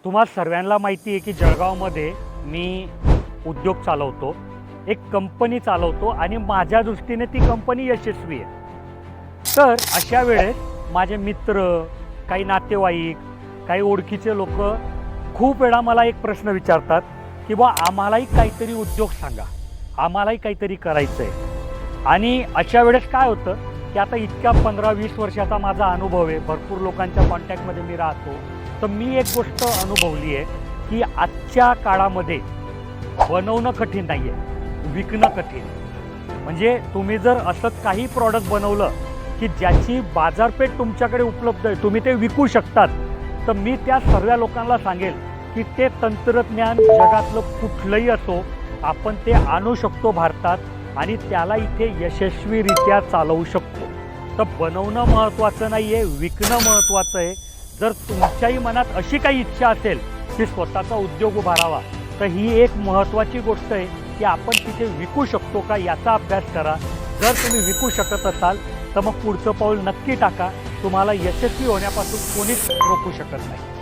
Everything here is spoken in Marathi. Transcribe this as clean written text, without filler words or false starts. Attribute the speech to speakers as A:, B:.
A: तुम्हा सर्वांना माहिती आहे की जळगावमध्ये मी उद्योग चालवतो, एक कंपनी चालवतो आणि माझ्या दृष्टीने ती कंपनी यशस्वी आहे। तर अशा वेळेस माझे मित्र, काही नातेवाईक, काही ओळखीचे लोक खूप वेळा मला एक प्रश्न विचारतात की बा आम्हालाही काहीतरी उद्योग सांगा, आम्हालाही काहीतरी करायचं आहे। आणि अशा वेळेस काय होतं की आता इतक्या 15-20 वर्षाचा माझा अनुभव आहे, भरपूर लोकांच्या कॉन्टॅक्टमध्ये मी राहतो, तर मी एक गोष्ट अनुभवली आहे की आजच्या काळामध्ये बनवणं कठीण नाही आहे, विकणं कठीण आहे। म्हणजे तुम्ही जर असं काही प्रॉडक्ट बनवलं की ज्याची बाजारपेठ तुमच्याकडे उपलब्ध आहे, तुम्ही ते विकू शकतात, तर मी त्या सर्व लोकांना सांगेल की ते तंत्रज्ञान जगातलं कुठलंही असो, आपण ते आणू शकतो भारतात आणि त्याला इथे यशस्वीरित्या चालवू शकतो। तर बनवणं महत्त्वाचं नाही आहे, विकणं महत्त्वाचं आहे। जर तुमच्याही मनात अशी काही इच्छा असेल की स्वतःचा उद्योग उभारावा, तर ही एक महत्त्वाची गोष्ट आहे की आपण तिथे विकू शकतो का याचा अभ्यास करा। जर तुम्ही विकू शकत असाल तर मग पुढचं पाऊल नक्की टाका, तुम्हाला यशस्वी होण्यापासून कोणीच रोखू शकत नाही।